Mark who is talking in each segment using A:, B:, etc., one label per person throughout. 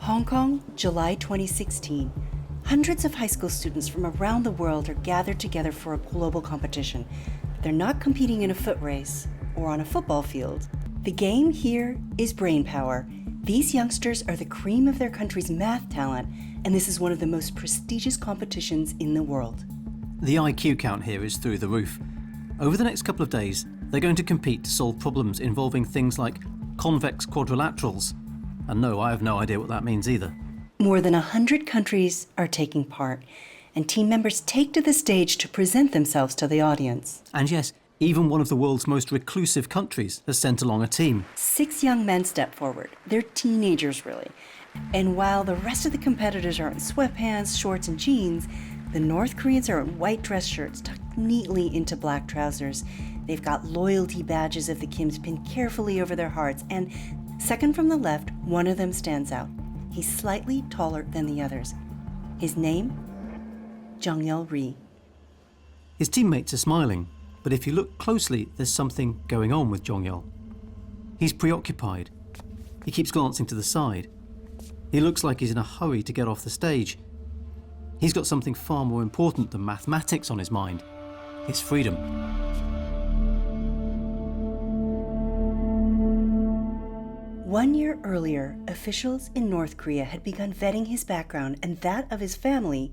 A: Hong Kong, July 2016. Hundreds of high school students from around the world are gathered together for a global competition. They're not competing in a foot race or on a football field. The game here is brain power. These youngsters are the cream of their country's math talent, and this is one of the most prestigious competitions in the world.
B: The IQ count here is through the roof. Over the next couple of days, they're going to compete to solve problems involving things like convex quadrilaterals. And no, I have no idea what that means either.
A: More than 100 countries are taking part, and team members take to the stage to present themselves to the audience.
B: And yes, even one of the world's most reclusive countries has sent along a team.
A: 6 young men step forward. They're teenagers, really. And while the rest of the competitors are in sweatpants, shorts, and jeans, the North Koreans are in white dress shirts tucked neatly into black trousers. They've got loyalty badges of the Kims pinned carefully over their hearts, and second from the left, one of them stands out. He's slightly taller than the others. His name? Jong-il.
B: His teammates are smiling, but if you look closely, there's something going on with Jong-il. He's preoccupied. He keeps glancing to the side. He looks like he's in a hurry to get off the stage. He's got something far more important than mathematics on his mind: his freedom.
A: One year earlier, officials in North Korea had begun vetting his background and that of his family,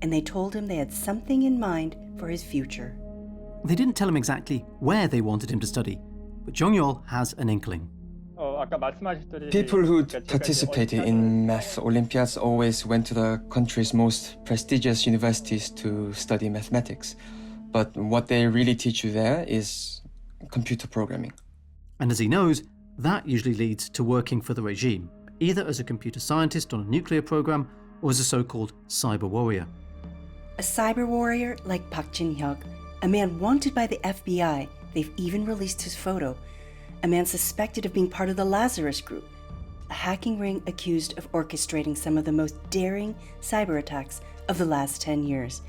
A: and they told him they had something in mind for his future.
B: They didn't tell him exactly where they wanted him to study, but Jong-il has an inkling.
C: People who participated in math Olympiads always went to the country's most prestigious universities to study mathematics. But what they really teach you there is computer programming.
B: And as he knows, that usually leads to working for the regime, either as a computer scientist on a nuclear program or as a so-called cyber warrior.
A: A cyber warrior like Park Jin Hyok, a man wanted by the FBI. They've even released his photo. A man suspected of being part of the Lazarus Group, a hacking ring accused of orchestrating some of the most daring cyber attacks of the last 10 years.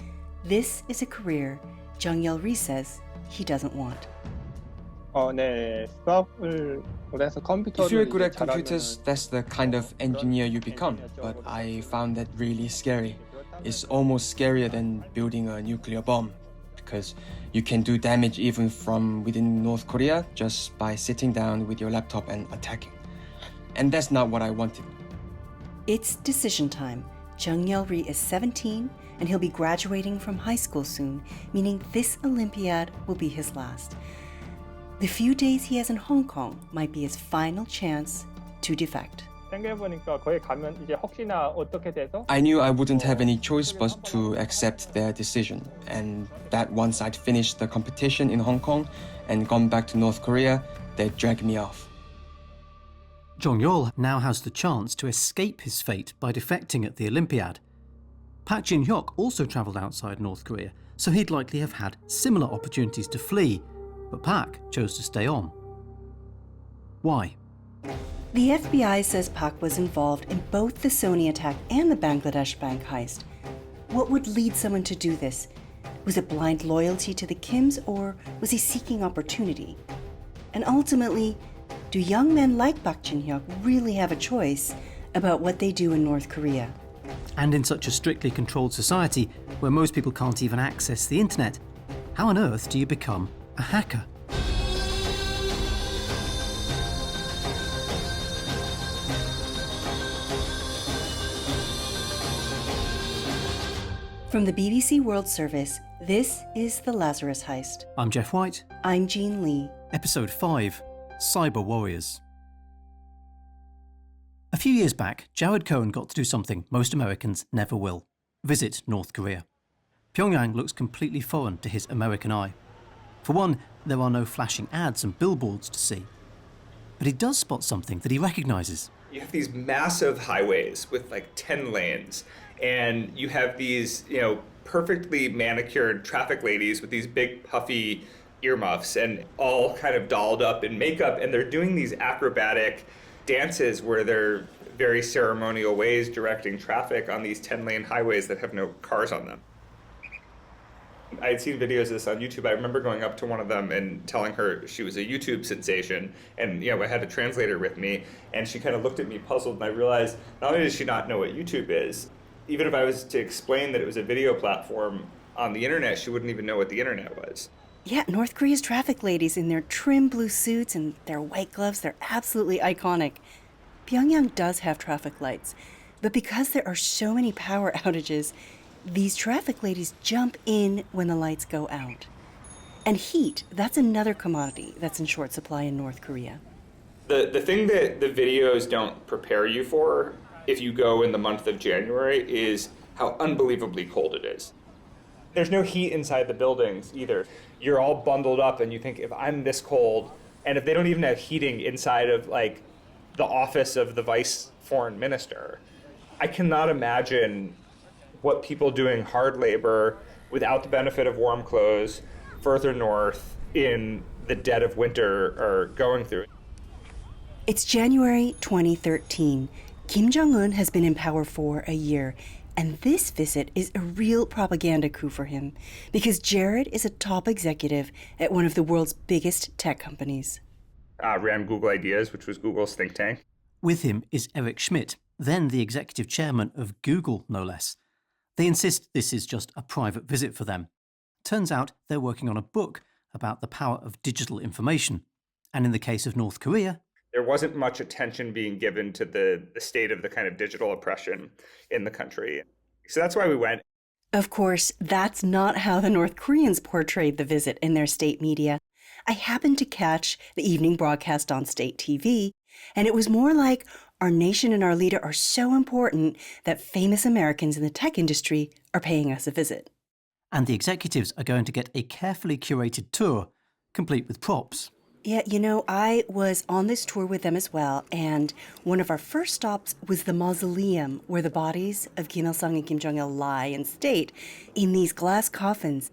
A: This is a career Jong-il says he doesn't want.
C: If you're good at computers, that's the kind of engineer you become. But I found that really scary. It's almost scarier than building a nuclear bomb, because you can do damage even from within North Korea just by sitting down with your laptop and attacking. And that's not what I wanted.
A: It's decision time. Jong-il is 17, and he'll be graduating from high school soon, meaning this Olympiad will be his last. The few days he has in Hong Kong might be his final chance to defect.
C: I knew I wouldn't have any choice but to accept their decision, and that once I'd finished the competition in Hong Kong and gone back to North Korea, they'd drag me off.
B: Jong-il now has the chance to escape his fate by defecting at the Olympiad. Park Jin Hyok also travelled outside North Korea, so he'd likely have had similar opportunities to flee, but Park chose to stay on. Why?
A: The FBI says Park was involved in both the Sony attack and the Bangladesh bank heist. What would lead someone to do this? Was it blind loyalty to the Kims, or was he seeking opportunity? And ultimately, do young men like Park Jin Hyok really have a choice about what they do in North Korea?
B: And in such a strictly controlled society where most people can't even access the internet, how on earth do you become a hacker?
A: From the BBC World Service, this is the Lazarus Heist.
B: I'm Geoff White.
A: I'm Jean Lee.
B: Episode 5, Cyber Warriors. A few years back, Jared Cohen got to do something most Americans never will: visit North Korea. Pyongyang looks completely foreign to his American eye. For one, there are no flashing ads and billboards to see. But he does spot something that he recognises.
D: You have these massive highways with like 10 lanes, and you have these, perfectly manicured traffic ladies with these big puffy earmuffs and all kind of dolled up in makeup, and they're doing these acrobatic dances where they're very ceremonial ways directing traffic on these 10-lane highways that have no cars on them. I had seen videos of this on YouTube. I remember going up to one of them and telling her she was a YouTube sensation. And, I had a translator with me, and she kind of looked at me puzzled, and I realized not only does she not know what YouTube is, even if I was to explain that it was a video platform on the internet, she wouldn't even know what the internet was.
A: Yeah, North Korea's traffic ladies in their trim blue suits and their white gloves, they're absolutely iconic. Pyongyang does have traffic lights, but because there are so many power outages, these traffic ladies jump in when the lights go out. And heat, that's another commodity that's in short supply in North Korea.
D: The thing that the videos don't prepare you for if you go in the month of January is how unbelievably cold it is. There's no heat inside the buildings either. You're all bundled up and you think, if I'm this cold, and if they don't even have heating inside of like the office of the vice foreign minister, I cannot imagine what people doing hard labor without the benefit of warm clothes further north in the dead of winter are going through.
A: It's January 2013. Kim Jong-un has been in power for a year, and this visit is a real propaganda coup for him because Jared is a top executive at one of the world's biggest tech companies.
D: Ran Google Ideas, which was Google's think tank.
B: With him is Eric Schmidt, then the executive chairman of Google, no less. They insist this is just a private visit for them. Turns out they're working on a book about the power of digital information. And in the case of North Korea,
D: there wasn't much attention being given to the state of the kind of digital oppression in the country. So that's why we went.
A: Of course, that's not how the North Koreans portrayed the visit in their state media. I happened to catch the evening broadcast on state TV, and it was more like our nation and our leader are so important that famous Americans in the tech industry are paying us a visit.
B: And the executives are going to get a carefully curated tour, complete with props.
A: Yeah, I was on this tour with them as well, and one of our first stops was the mausoleum where the bodies of Kim Il-sung and Kim Jong-il lie in state in these glass coffins.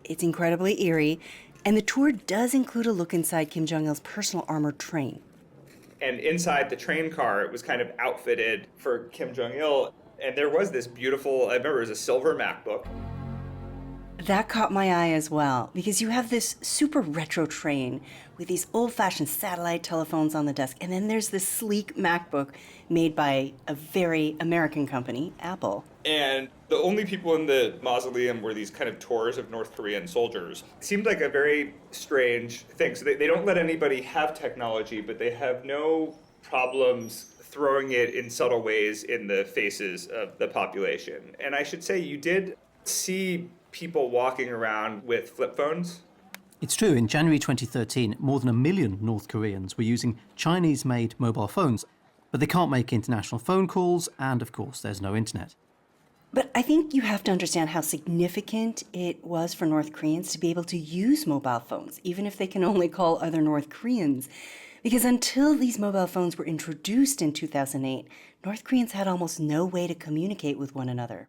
A: It's incredibly eerie, and the tour does include a look inside Kim Jong-il's personal armored train.
D: And inside the train car, it was kind of outfitted for Kim Jong-il, and there was this beautiful, I remember it was a silver MacBook.
A: That caught my eye as well, because you have this super retro train with these old-fashioned satellite telephones on the desk, and then there's this sleek MacBook made by a very American company, Apple.
D: And the only people in the mausoleum were these kind of tours of North Korean soldiers. It seemed like a very strange thing. So they don't let anybody have technology, but they have no problems throwing it in subtle ways in the faces of the population. And I should say, you did see people walking around with flip phones.
B: It's true, in January 2013, more than 1 million North Koreans were using Chinese-made mobile phones, but they can't make international phone calls, and of course there's no internet.
A: But I think you have to understand how significant it was for North Koreans to be able to use mobile phones, even if they can only call other North Koreans. Because until these mobile phones were introduced in 2008, North Koreans had almost no way to communicate with one another.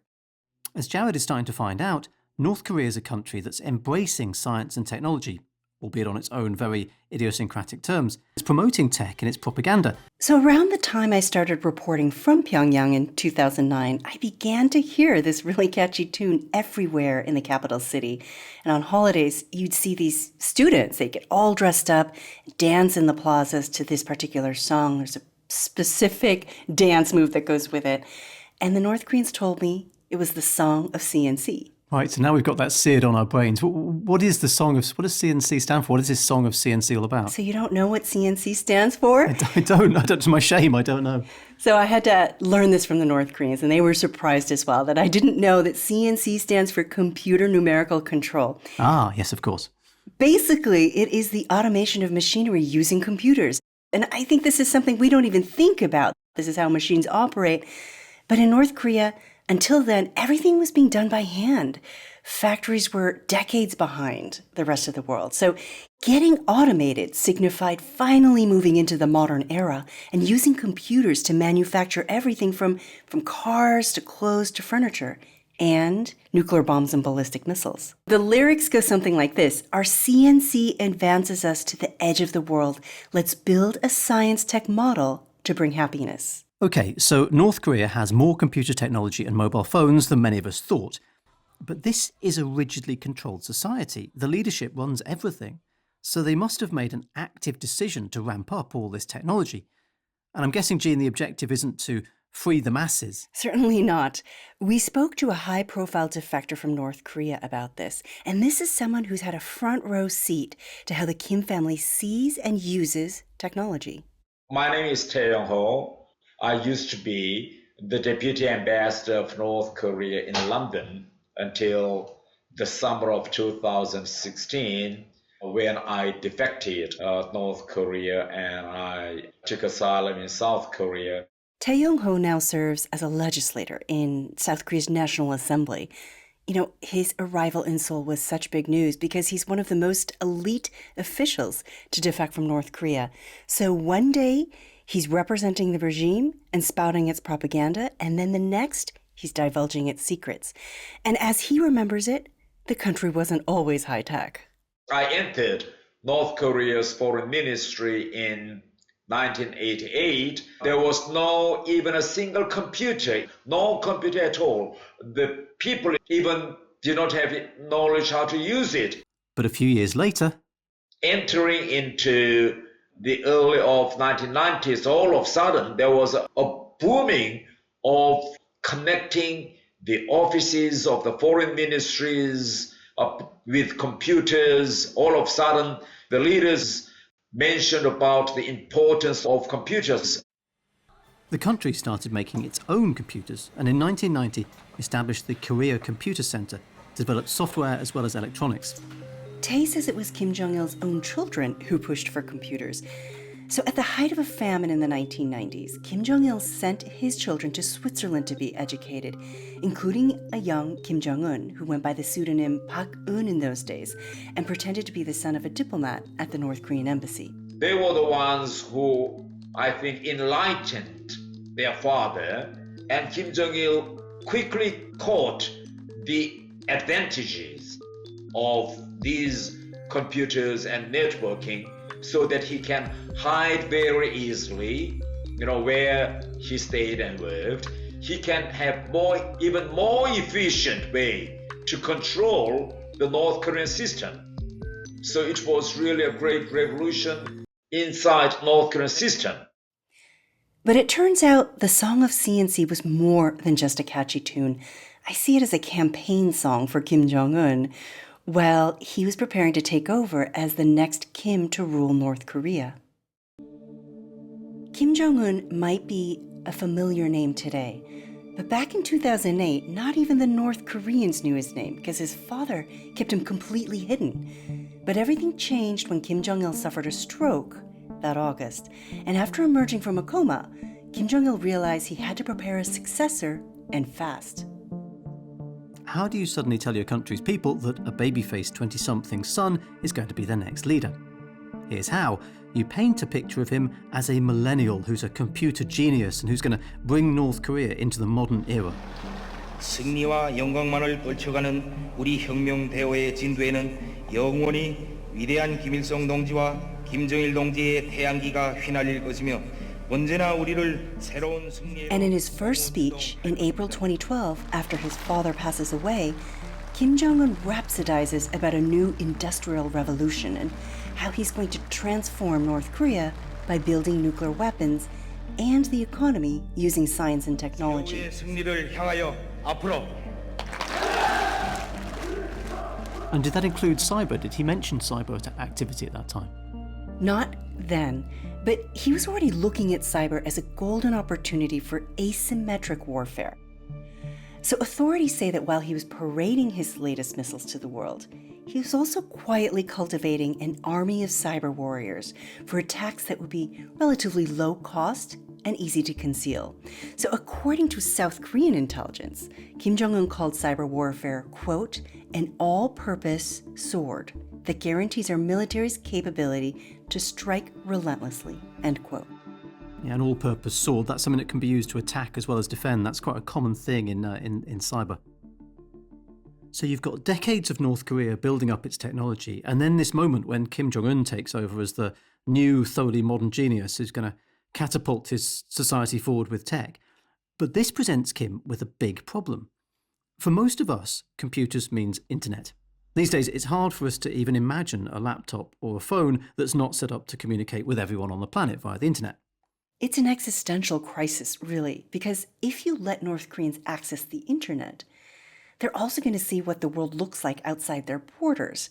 B: As Jared is starting to find out, North Korea is a country that's embracing science and technology, albeit on its own very idiosyncratic terms. It's promoting tech in its propaganda.
A: So around the time I started reporting from Pyongyang in 2009, I began to hear this really catchy tune everywhere in the capital city. And on holidays, you'd see these students, they get all dressed up, dance in the plazas to this particular song. There's a specific dance move that goes with it. And the North Koreans told me it was the song of CNC.
B: Right, so now we've got that seared on our brains. What does CNC stand for? What is this song of CNC all about?
A: So you don't know what CNC stands for?
B: I don't. To my shame, I don't know.
A: So I had to learn this from the North Koreans, and they were surprised as well that I didn't know that CNC stands for computer numerical control.
B: Ah, yes, of course.
A: Basically, it is the automation of machinery using computers. And I think this is something we don't even think about. This is how machines operate. But in North Korea, until then, everything was being done by hand. Factories were decades behind the rest of the world. So getting automated signified finally moving into the modern era and using computers to manufacture everything from cars to clothes to furniture and nuclear bombs and ballistic missiles. The lyrics go something like this: our CNC advances us to the edge of the world. Let's build a science tech model to bring happiness.
B: Okay, so North Korea has more computer technology and mobile phones than many of us thought. But this is a rigidly controlled society. The leadership runs everything. So they must have made an active decision to ramp up all this technology. And I'm guessing, Jean, the objective isn't to free the masses.
A: Certainly not. We spoke to a high-profile defector from North Korea about this, and this is someone who's had a front-row seat to how the Kim family sees and uses technology.
E: My name is Tae Yong-ho. I used to be the deputy ambassador of North Korea in London until the summer of 2016, when I defected North Korea and I took asylum in South Korea.
A: Tae Yong-ho now serves as a legislator in South Korea's National Assembly. You know, his arrival in Seoul was such big news because he's one of the most elite officials to defect from North Korea. So one day, he's representing the regime and spouting its propaganda, and then the next, he's divulging its secrets. And as he remembers it, the country wasn't always high-tech.
E: I entered North Korea's foreign ministry in 1988. There was no even a single computer, no computer at all. The people even did not have knowledge how to use it.
B: But a few years later,
E: entering into the early of 1990s, all of a sudden there was a booming of connecting the offices of the foreign ministries with computers. All of a sudden, the leaders mentioned about the importance of computers.
B: the country started making its own computers, and in 1990 established the Korea Computer Center to develop software as well as electronics.
A: Tae says it was Kim Jong-il's own children who pushed for computers. So at the height of a famine in the 1990s, Kim Jong-il sent his children to Switzerland to be educated, including a young Kim Jong-un, who went by the pseudonym Park Jin in those days, and pretended to be the son of a diplomat at the North Korean embassy.
E: They were the ones who, I think, enlightened their father, and Kim Jong-il quickly caught the advantages of these computers and networking, so that he can hide very easily, where he stayed and worked. He can have even more efficient way to control the North Korean system. So it was really a great revolution inside North Korean system.
A: But it turns out the Song of CNC was more than just a catchy tune. I see it as a campaign song for Kim Jong-un, while he was preparing to take over as the next Kim to rule North Korea. Kim Jong-un might be a familiar name today, but back in 2008, not even the North Koreans knew his name because his father kept him completely hidden. But everything changed when Kim Jong-il suffered a stroke that August, and after emerging from a coma, Kim Jong-il realized he had to prepare a successor, and fast.
B: How do you suddenly tell your country's people that a baby-faced 20-something son is going to be their next leader? Here's how. You paint a picture of him as a millennial who's a computer genius and who's going to bring North Korea into the modern era.
F: 승리와 영광만을 떨쳐가는 우리 혁명 대호의 진도에는 영원히 위대한 김일성 동지와 김정일 동지의 태양기가 휘날릴 것이며 언제나 우리를 새로운 승리에.
A: And in his first speech in April 2012, after his father passes away, Kim Jong-un rhapsodizes about a new industrial revolution and how he's going to transform North Korea by building nuclear weapons and the economy using science and technology.
F: 승리를 향하여 앞으로.
B: And did that include cyber? Did he mention cyber activity at that time?
A: Not then, but he was already looking at cyber as a golden opportunity for asymmetric warfare. So authorities say that while he was parading his latest missiles to the world, he was also quietly cultivating an army of cyber warriors for attacks that would be relatively low cost and easy to conceal. So according to South Korean intelligence, Kim Jong-un called cyber warfare, quote, an all-purpose sword that guarantees our military's capability to strike relentlessly, end quote.
B: Yeah, an all-purpose sword, that's something that can be used to attack as well as defend. That's quite a common thing in cyber. So you've got decades of North Korea building up its technology, and then this moment when Kim Jong-un takes over as the new, thoroughly modern genius who's going to catapult his society forward with tech. But this presents Kim with a big problem. For most of us, computers means internet. These days, it's hard for us to even imagine a laptop or a phone that's not set up to communicate with everyone on the planet via the internet.
A: It's an existential crisis, really, because if you let North Koreans access the internet, they're also going to see what the world looks like outside their borders,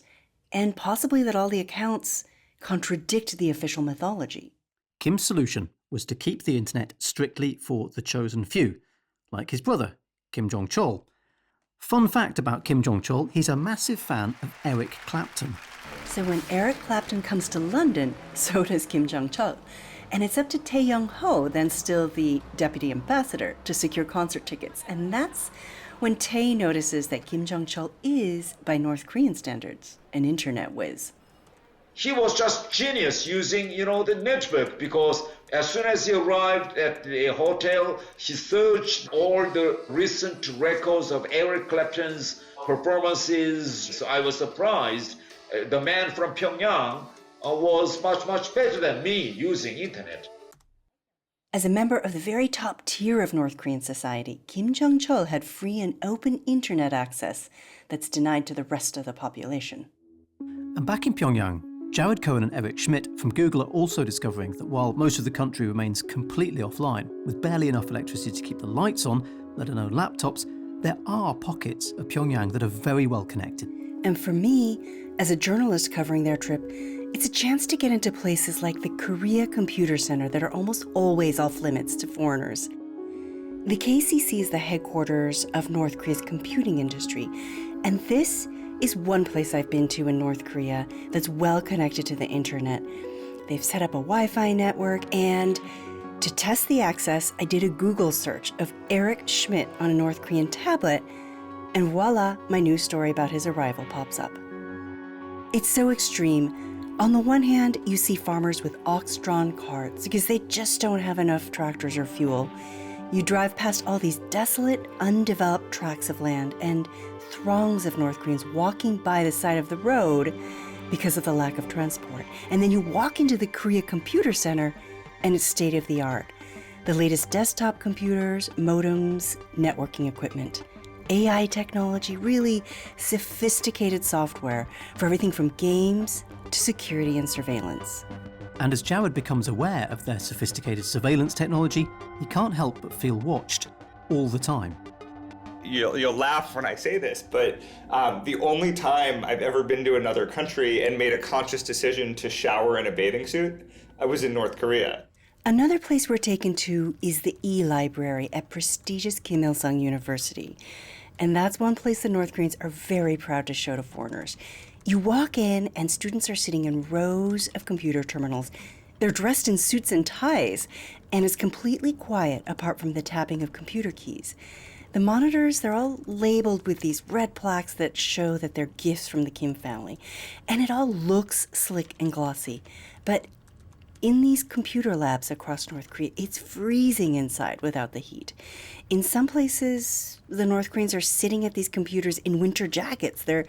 A: and possibly that all the accounts contradict the official mythology.
B: Kim's solution was to keep the internet strictly for the chosen few, like his brother, Kim Jong-chol. Fun fact about Kim Jong-chol, he's a massive fan of Eric Clapton.
A: So when Eric Clapton comes to London, so does Kim Jong-chol. And it's up to Tae Young-ho, then still the deputy ambassador, to secure concert tickets. And that's when Tae notices that Kim Jong-chol is, by North Korean standards, an internet whiz.
E: He was just genius using, the network, because as soon as he arrived at the hotel, he searched all the recent records of Eric Clapton's performances. So I was surprised. The man from Pyongyang was much better than me using internet.
A: As a member of the very top tier of North Korean society, Kim Jong-chol had free and open internet access that's denied to the rest of the population.
B: And back in Pyongyang, Jared Cohen and Eric Schmidt from Google are also discovering that while most of the country remains completely offline, with barely enough electricity to keep the lights on, let alone laptops, there are pockets of Pyongyang that are very well connected.
A: And for me, as a journalist covering their trip, it's a chance to get into places like the Korea Computer Center that are almost always off limits to foreigners. The KCC is the headquarters of North Korea's computing industry, and this is one place I've been to in North Korea that's well connected to the internet. They've set up a Wi-Fi network, and to test the access, I did a Google search of Eric Schmidt on a North Korean tablet, and voila, my news story about his arrival pops up. It's so extreme. On the one hand, you see farmers with ox-drawn carts because they just don't have enough tractors or fuel. You drive past all these desolate, undeveloped tracts of land and throngs of North Koreans walking by the side of the road because of the lack of transport. And then you walk into the Korea Computer Center and it's state-of-the-art. The latest desktop computers, modems, networking equipment, AI technology, really sophisticated software for everything from games to security and surveillance.
B: And as Jared becomes aware of their sophisticated surveillance technology, he can't help but feel watched all the time.
D: You'll laugh when I say this, but the only time I've ever been to another country and made a conscious decision to shower in a bathing suit, I was in North Korea.
A: Another place we're taken to is the E-Library at prestigious Kim Il-sung University. And that's one place the North Koreans are very proud to show to foreigners. You walk in and students are sitting in rows of computer terminals. They're dressed in suits and ties, and it's completely quiet apart from the tapping of computer keys. The monitors, they're all labeled with these red plaques that show that they're gifts from the Kim family. And it all looks slick and glossy. But in these computer labs across North Korea, it's freezing inside without the heat. In some places, the North Koreans are sitting at these computers in winter jackets. They're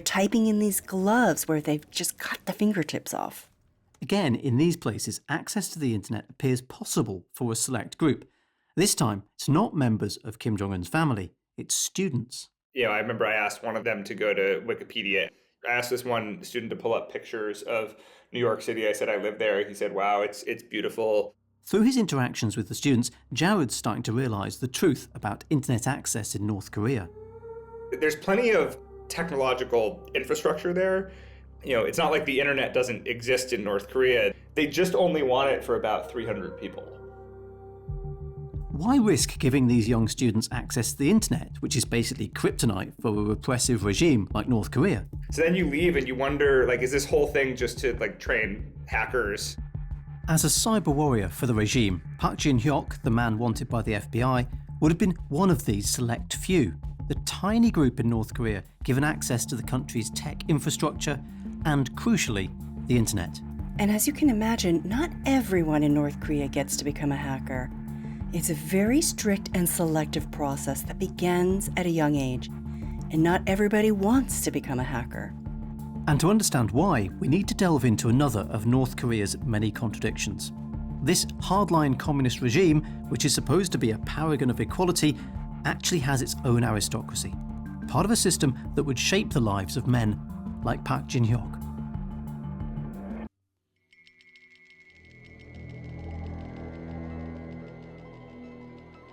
A: typing in these gloves where they've just cut the fingertips off.
B: Again, in these places, access to the internet appears possible for a select group. This time, it's not members of Kim Jong-un's family, it's students.
D: I remember I asked one of them to go to Wikipedia. I asked this one student to pull up pictures of New York City. I said, I live there. He said, wow, it's beautiful.
B: Through his interactions with the students, Jared's starting to realise the truth about internet access in North Korea.
D: There's plenty of technological infrastructure there. It's not like the internet doesn't exist in North Korea. They just only want it for about 300 people.
B: Why risk giving these young students access to the internet, which is basically kryptonite for a repressive regime like North Korea?
D: So then you leave and you wonder, is this whole thing just to train hackers?
B: As a cyber warrior for the regime, Park Jin Hyok, the man wanted by the FBI, would have been one of these select few, the tiny group in North Korea given access to the country's tech infrastructure and, crucially, the internet.
A: And as you can imagine, not everyone in North Korea gets to become a hacker. It's a very strict and selective process that begins at a young age, and not everybody wants to become a hacker.
B: And to understand why, we need to delve into another of North Korea's many contradictions. This hardline communist regime, which is supposed to be a paragon of equality, actually has its own aristocracy. part of a system that would shape the lives of men like Park Jin Hyok.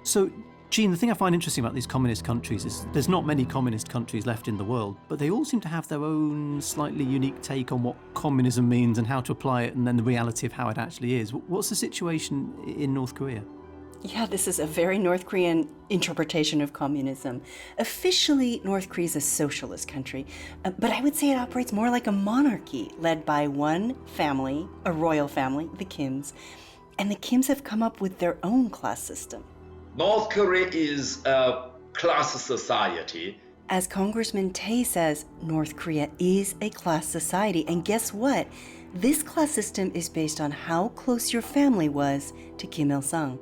B: So, Gene, the thing I find interesting about these communist countries is there's not many communist countries left in the world, but they all seem to have their own slightly unique take on what communism means and how to apply it, and then the reality of how it actually is. What's the situation in North Korea?
A: Yeah, this is a very North Korean interpretation of communism. Officially, North Korea is a socialist country, but I would say it operates more like a monarchy, led by one family, a royal family, the Kims. And the Kims have come up with their own class system.
E: North Korea is a class society.
A: As Congressman Tae says, North Korea is a class society. And guess what? This class system is based on how close your family was to Kim Il-sung.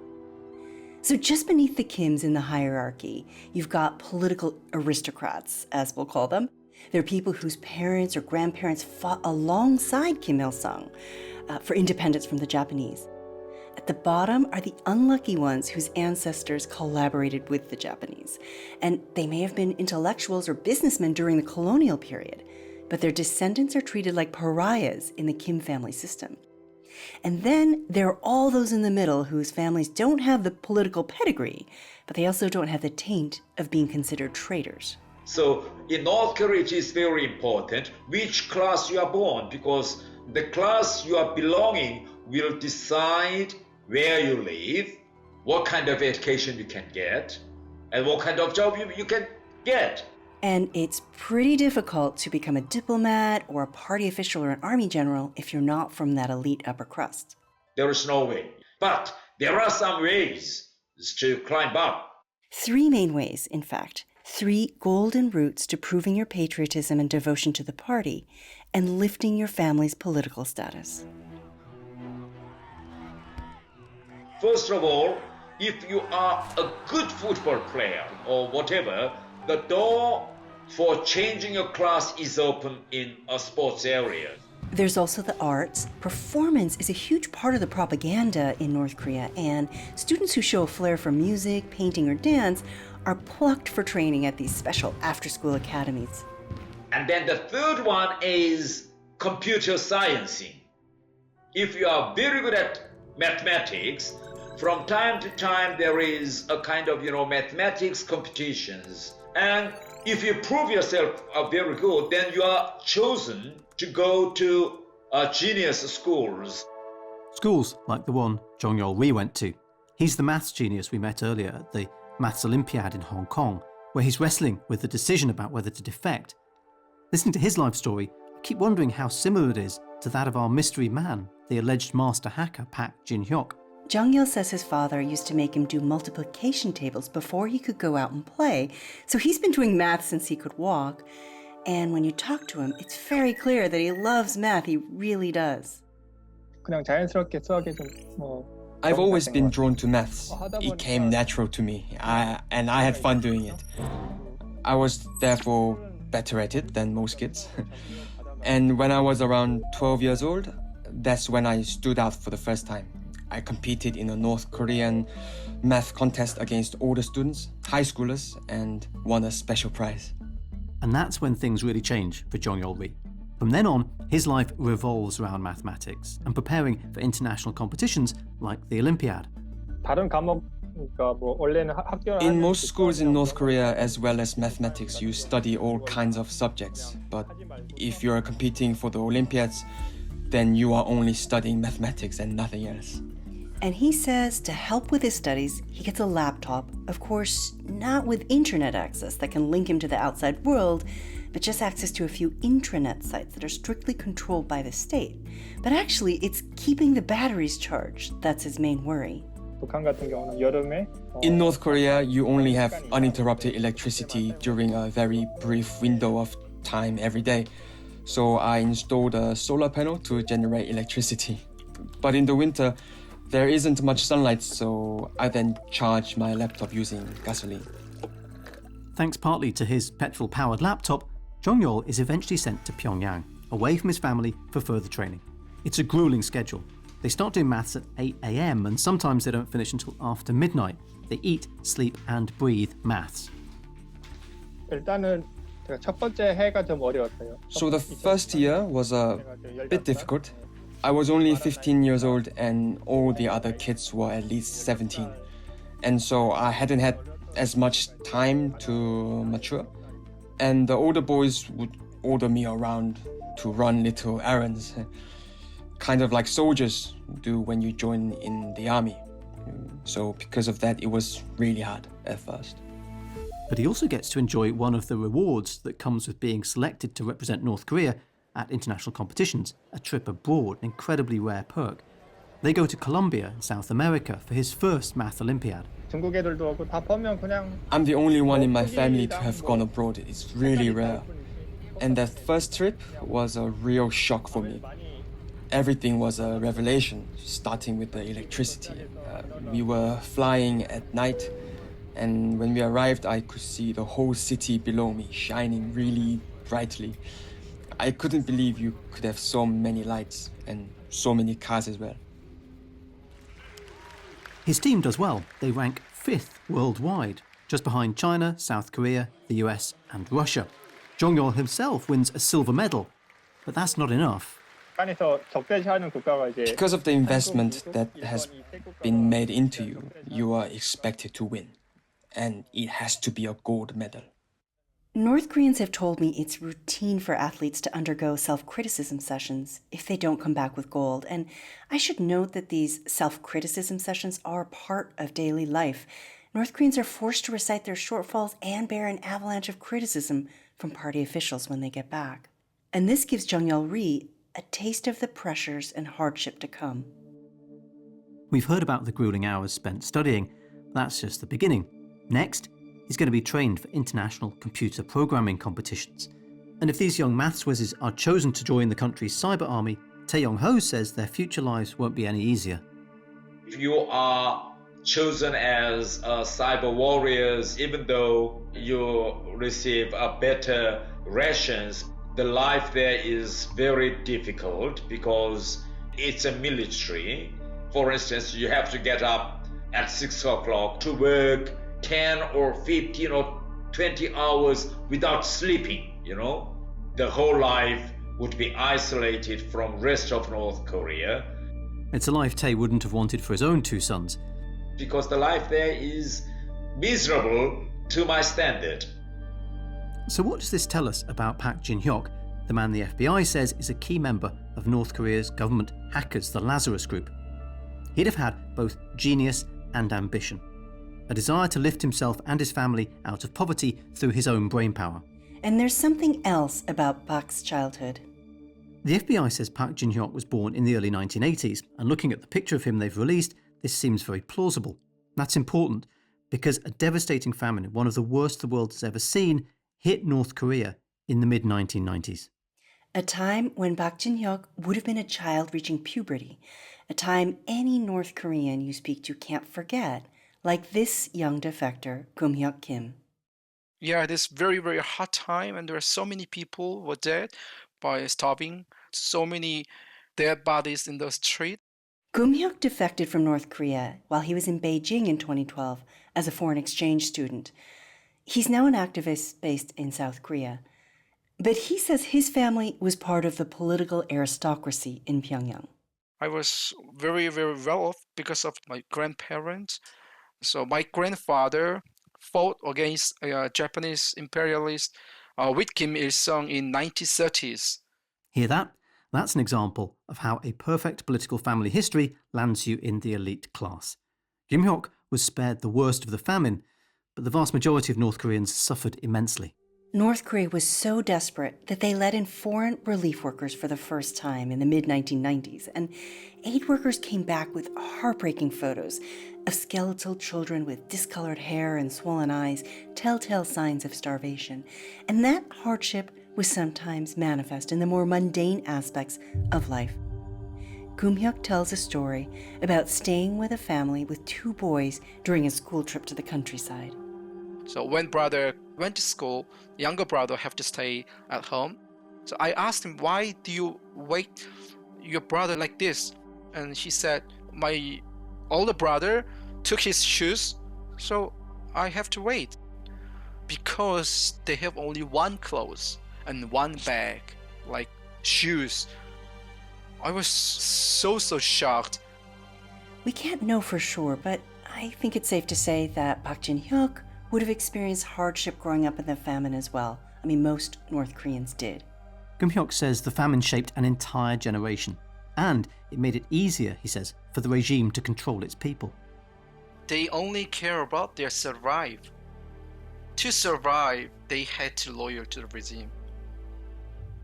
A: So just beneath the Kims in the hierarchy, you've got political aristocrats, as we'll call them. They're people whose parents or grandparents fought alongside Kim Il-sung for independence from the Japanese. At the bottom are the unlucky ones whose ancestors collaborated with the Japanese. And they may have been intellectuals or businessmen during the colonial period, but their descendants are treated like pariahs in the Kim family system. And then there are all those in the middle whose families don't have the political pedigree, but they also don't have the taint of being considered traitors.
E: So in North Korea, it is very important which class you are born, because the class you are belonging will decide where you live, what kind of education you can get, and what kind of job you can get.
A: And it's pretty difficult to become a diplomat or a party official or an army general if you're not from that elite upper crust.
E: There is no way. But there are some ways to climb up.
A: 3 main ways, in fact. 3 golden routes to proving your patriotism and devotion to the party and lifting your family's political status.
E: First of all, if you are a good football player or whatever, the door for changing your class is open in a sports area.
A: There's also the arts. Performance is a huge part of the propaganda in North Korea, and students who show a flair for music, painting, or dance are plucked for training at these special after-school academies.
E: And then the third one is computer sciencing. If you are very good at mathematics, from time to time there is a kind of, mathematics competitions. And if you prove yourself very good, then you are chosen to go to genius schools.
B: Schools like the one Yol-ri went to. He's the maths genius we met earlier at the Maths Olympiad in Hong Kong, where he's wrestling with the decision about whether to defect. Listening to his life story, I keep wondering how similar it is to that of our mystery man, the alleged master hacker Park Jin Hyok.
A: Jong-il says his father used to make him do multiplication tables before he could go out and play, so he's been doing math since he could walk. And when you talk to him, it's very clear that he loves math, he really does.
G: 그냥 자연스럽게 수학에 좀
C: I've always been drawn to maths. It came natural to me, and I had fun doing it. I was therefore better at it than most kids. And when I was around 12 years old, that's when I stood out for the first time. I competed in a North Korean math contest against older students, high schoolers, and won a special prize.
B: And that's when things really change for Jong-il. From then on, his life revolves around mathematics and preparing for international competitions like the Olympiad.
G: 다른 과목 그러니까 뭐 원래는 학교
C: In most schools in North Korea, as well as mathematics, you study all kinds of subjects. But if you're competing for the Olympiads, then you are only studying mathematics and nothing else.
A: And he says to help with his studies, he gets a laptop, of course, not with internet access that can link him to the outside world, but just access to a few intranet sites that are strictly controlled by the state. But actually, it's keeping the batteries charged. That's his main worry.
G: 북한 같은 경우는 여름에
C: In North Korea, you only have uninterrupted electricity during a very brief window of time every day. So I installed a solar panel to generate electricity. But in the winter, there isn't much sunlight, so I then charge my laptop using gasoline.
B: Thanks partly to his petrol-powered laptop, Jong-il is eventually sent to Pyongyang, away from his family for further training. It's a grueling schedule. They start doing maths at 8 a.m. and sometimes they don't finish until after midnight. They eat, sleep and breathe maths.
G: 일단은 제가 첫 번째 해가 좀 어려웠어요.
C: So the first year was a bit difficult. I was only 15 years old and all the other kids were at least 17. And so I hadn't had as much time to mature. And the older boys would order me around to run little errands, kind of like soldiers do when you join in the army. So because of that, it was really hard at first.
B: But he also gets to enjoy one of the rewards that comes with being selected to represent North Korea at international competitions, a trip abroad, an incredibly rare perk. They go to Colombia in South America for his first math Olympiad.
G: 중국 애들도 오고 다 보면 그냥
C: I'm the only one in my family to have gone abroad. It's really rare. And that first trip was a real shock for me. Everything was a revelation, starting with the electricity. We were flying at night, and when we arrived, I could see the whole city below me shining really brightly. I couldn't believe you could have so many lights and so many cars as well.
B: His team does well. They rank 5th worldwide, just behind China, South Korea, the US and Russia. Jong-il himself wins a silver medal, but that's not enough.
G: 북한에서 적대시하는 국가가 이제
C: Because of the investment that has been made into you, you are expected to win. And it has to be a gold medal.
A: North Koreans have told me it's routine for athletes to undergo self-criticism sessions if they don't come back with gold. And I should note that these self-criticism sessions are part of daily life. North Koreans are forced to recite their shortfalls and bear an avalanche of criticism from party officials when they get back. And this gives Jong-il a taste of the pressures and hardship to come.
B: We've heard about the grueling hours spent studying. That's just the beginning. Next, he's going to be trained for international computer programming competitions. And if these young maths whizzes are chosen to join the country's cyber army, Tae Yong-ho says their future lives won't be any easier.
E: If you are chosen as cyber warriors, even though you receive better rations, the life there is very difficult because it's a military. For instance, you have to get up at 6 o'clock to work 10 or 15 or 20 hours without sleeping, The whole life would be isolated from rest of North Korea.
B: It's a life Tae wouldn't have wanted for his own 2 sons.
E: Because the life there is miserable to my standard.
B: So what does this tell us about Park Jin Hyok, the man the FBI says is a key member of North Korea's government hackers, the Lazarus Group? He'd have had both genius and ambition, a desire to lift himself and his family out of poverty through his own brainpower.
A: And there's something else about Park's childhood.
B: The FBI says Park Jin Hyok was born in the early 1980s, and looking at the picture of him they've released, this seems very plausible. That's important because a devastating famine, one of the worst the world has ever seen, hit North Korea in the mid-1990s.
A: A time when Park Jin Hyok would have been a child reaching puberty, a time any North Korean you speak to can't forget, like this young defector, Hyok Kim.
H: Yeah, it is very, very hard time, and there are so many people were dead by starving, so many dead bodies in the street.
A: Hyok defected from North Korea while he was in Beijing in 2012 as a foreign exchange student. He's now an activist based in South Korea. But he says his family was part of the political aristocracy in Pyongyang.
H: I was very, very well off because of my grandparents. So my grandfather fought against Japanese imperialists with Kim Il-sung in 1930s.
B: Hear that? That's an example of how a perfect political family history lands you in the elite class. Kim Hyok was spared the worst of the famine, but the vast majority of North Koreans suffered immensely.
A: North Korea was so desperate that they let in foreign relief workers for the first time in the mid-1990s, and aid workers came back with heartbreaking photos of skeletal children with discolored hair and swollen eyes, telltale signs of starvation. And that hardship was sometimes manifest in the more mundane aspects of life. Hyok tells a story about staying with a family with 2 boys during a school trip to the countryside.
H: So when brother went to school, younger brother have to stay at home. So I asked him, why do you wait your brother like this? And he said, my older brother took his shoes, so I have to wait. because they have only one clothes and one bag, like shoes. I was so shocked.
A: We can't know for sure, but I think it's safe to say that Park Jin Hyok would have experienced hardship growing up in the famine as well. I mean, most North Koreans did.
B: Kim Hyok says the famine shaped an entire generation, and it made it easier, he says, for the regime to control its people.
H: They only care about their survive. To survive, they had to loyal to the regime.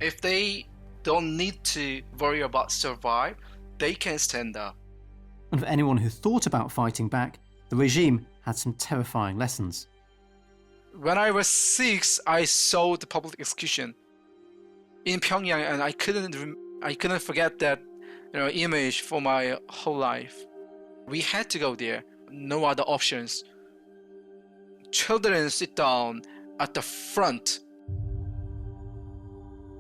H: If they don't need to worry about survive, they can stand up.
B: And for anyone who thought about fighting back, the regime had some terrifying lessons.
H: When I was 6, I saw the public execution in Pyongyang, and I couldn't forget that image for my whole life. We had to go there, no other options. Children sit down at the front.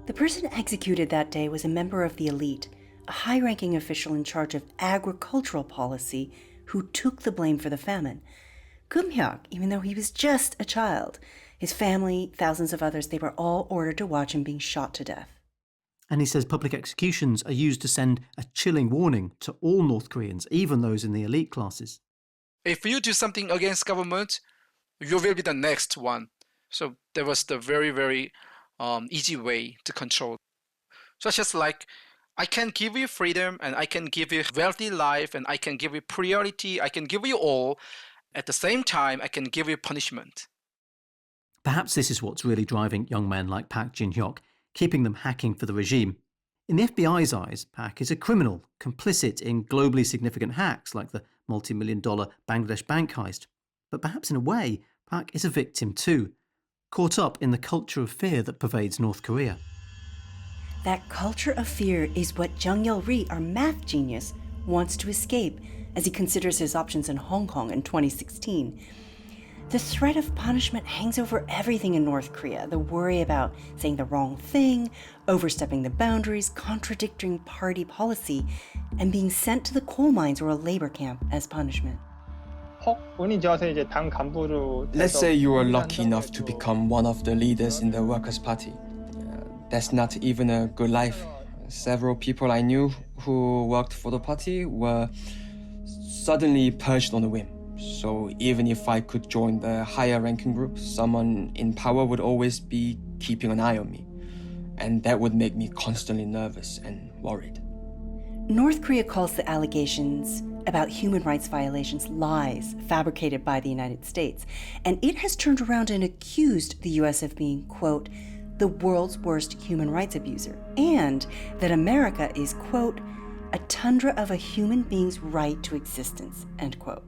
A: The person executed that day was a member of the elite, a high-ranking official in charge of agricultural policy who took the blame for the famine. Kim Hyok, even though he was just a child, his family, thousands of others, they were all ordered to watch him being shot to death.
B: And he says public executions are used to send a chilling warning to all North Koreans, even those in the elite classes.
H: If you do something against government, you will be the next one. So that was the very easy way to control. Such as like, I can give you freedom, and I can give you wealthy life, and I can give you priority, I can give you all. At the same time, I can give you punishment.
B: Perhaps this is what's really driving young men like Park Jin Hyok, keeping them hacking for the regime. In the FBI's eyes, Park is a criminal, complicit in globally significant hacks like the multi-million-dollar Bangladesh bank heist. But perhaps in a way, Park is a victim too, caught up in the culture of fear that pervades North Korea.
A: That culture of fear is what Jong-il-ri, our math genius, wants to escape as he considers his options in Hong Kong in 2016. The threat of punishment hangs over everything in North Korea. The worry about saying the wrong thing, overstepping the boundaries, contradicting party policy, and being sent to the coal mines or a labor camp as punishment.
C: Let's say you are lucky enough to become one of the leaders in the Workers' Party. That's not even a good life. Several people I knew who worked for the party were suddenly purged on a whim. So even if I could join the higher ranking group, someone in power would always be keeping an eye on me. And that would make me constantly nervous and worried.
A: North Korea calls the allegations about human rights violations lies fabricated by the United States. And it has turned around and accused the U.S. of being, quote, the world's worst human rights abuser, and that America is, quote, a tundra of a human being's right to existence, end quote.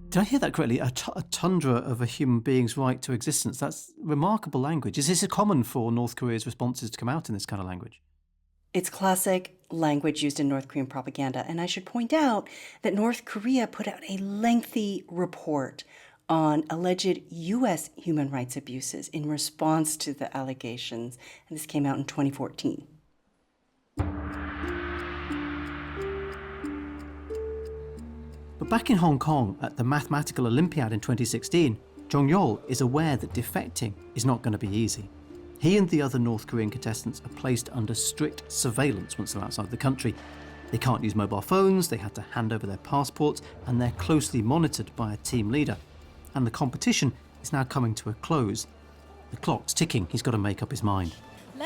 B: Did I hear that correctly? A tundra of a human being's right to existence. That's remarkable language. Is this common for North Korea's responses to come out in this kind of language?
A: It's classic language used in North Korean propaganda. And I should point out that North Korea put out a lengthy report on alleged U.S. human rights abuses in response to the allegations. And this came out in 2014.
B: But back in Hong Kong at the Mathematical Olympiad in 2016, Jong-il is aware that defecting is not going to be easy. He and the other North Korean contestants are placed under strict surveillance once they're outside the country. They can't use mobile phones, they had to hand over their passports, and they're closely monitored by a team leader. And the competition is now coming to a close. The clock's ticking, he's got to make up his mind.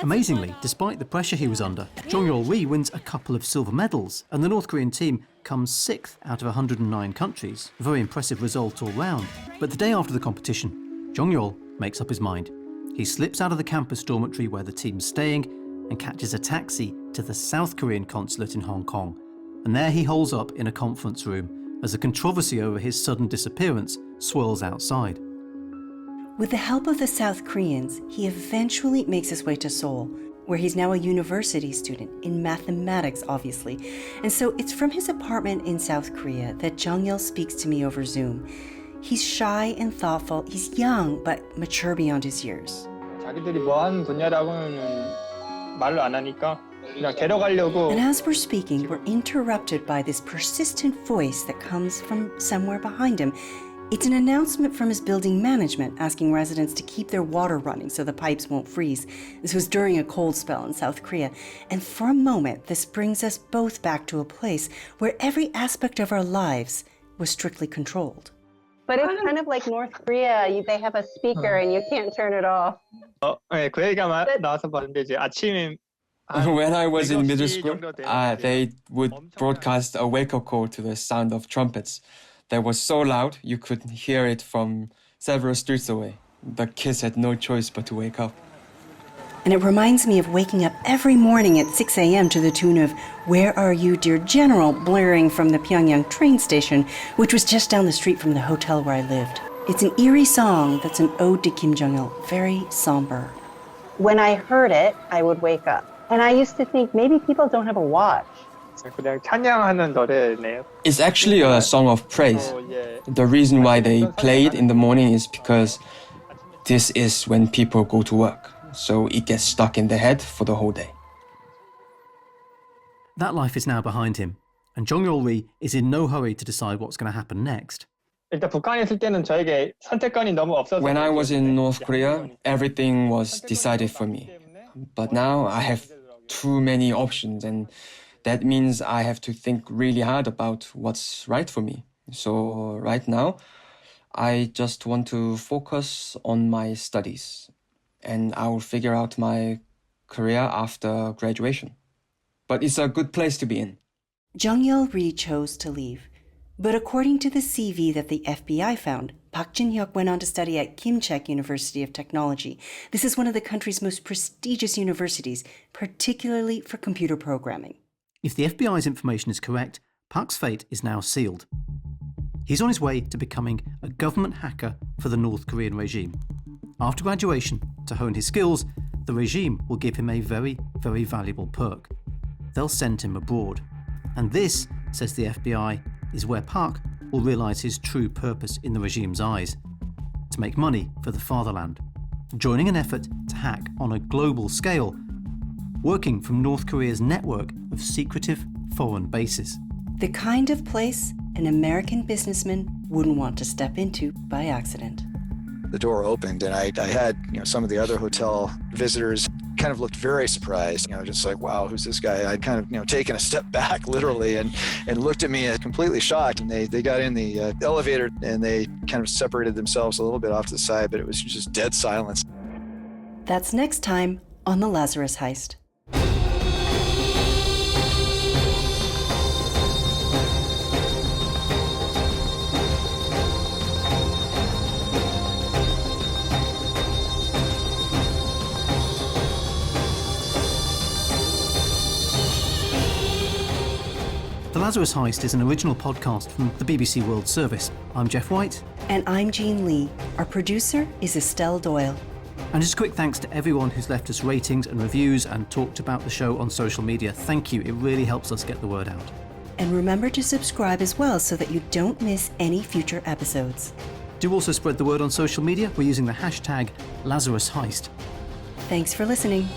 B: Amazingly, despite the pressure he was under, Jong-il wins a couple of silver medals, and the North Korean team comes 6th out of 109 countries. A very impressive result all round. But the day after the competition, Jong-il makes up his mind. He slips out of the campus dormitory where the team's staying and catches a taxi to the South Korean consulate in Hong Kong. And there he holes up in a conference room as the controversy over his sudden disappearance swirls outside.
A: With the help of the South Koreans, he eventually makes his way to Seoul, where he's now a university student, in mathematics, obviously. And so it's from his apartment in South Korea that Jong-il speaks to me over Zoom. He's shy and thoughtful, he's young, but mature beyond his years.
G: 자기들이 뭐 하는 분야라고는 말을 안 하니까 그냥 데려가려고.
A: And as we're speaking, we're interrupted by this persistent voice that comes from somewhere behind him. It's an announcement from his building management asking residents to keep their water running so the pipes won't freeze. This was during a cold spell in South Korea. And for a moment, this brings us both back to a place where every aspect of our lives was strictly controlled.
I: But it's kind of like North Korea. They have a speaker and you can't turn it off.
G: 네, 그 얘기가 나와서 봤는데 이제 아침에
C: When I was in middle school, they would broadcast a wake-up call to the sound of trumpets. That was so loud, you could hear it from several streets away. The kids had no choice but to wake up.
A: And it reminds me of waking up every morning at 6 a.m. to the tune of Where Are You, Dear General, blaring from the Pyongyang train station, which was just down the street from the hotel where I lived. It's an eerie song that's an ode to Kim Jong-il, very somber.
I: When I heard it, I would wake up. And I used to think maybe people don't have a watch.
G: 그냥 찬양하는 노래네요.
C: It's actually a song of praise. The reason why they play it in the morning is because this is when people go to work. So it gets stuck in their head for the whole day.
B: That life is now behind him, and Jong-il is in no hurry to decide what's going to happen next.
G: 일단 북한에 있을 때는 저에게 선택권이 너무 없어서.
C: When I was in North Korea, everything was decided for me. But now I have too many options, and that means I have to think really hard about what's right for me. So right now, I just want to focus on my studies, and I will figure out my career after graduation. But it's a good place to be in.
A: Jong-il chose to leave. But according to the CV that the FBI found, Park Jin Hyok went on to study at Kimchek University of Technology. This is one of the country's most prestigious universities, particularly for computer programming.
B: If the FBI's information is correct, Park's fate is now sealed. He's on his way to becoming a government hacker for the North Korean regime. After graduation, to hone his skills, the regime will give him a very, very valuable perk. They'll send him abroad. And this, says the FBI, is where Park will realise his true purpose in the regime's eyes: to make money for the fatherland, joining an effort to hack on a global scale, working from North Korea's network of secretive foreign bases.
A: The kind of place an American businessman wouldn't want to step into by accident.
J: The door opened and I had, some of the other hotel visitors kind of looked very surprised, just like, wow, who's this guy? I'd kind of, taken a step back literally and looked at me completely shocked. And they got in the elevator and they kind of separated themselves a little bit off to the side, but it was just dead silence.
A: That's next time on the Lazarus Heist.
B: The Lazarus Heist is an original podcast from the BBC World Service. I'm Geoff White.
A: And I'm Jean Lee. Our producer is Estelle Doyle.
B: And just a quick thanks to everyone who's left us ratings and reviews and talked about the show on social media. Thank you. It really helps us get the word out.
A: And remember to subscribe as well so that you don't miss any future episodes.
B: Do also spread the word on social media. We're using the hashtag Lazarus Heist.
A: Thanks for listening.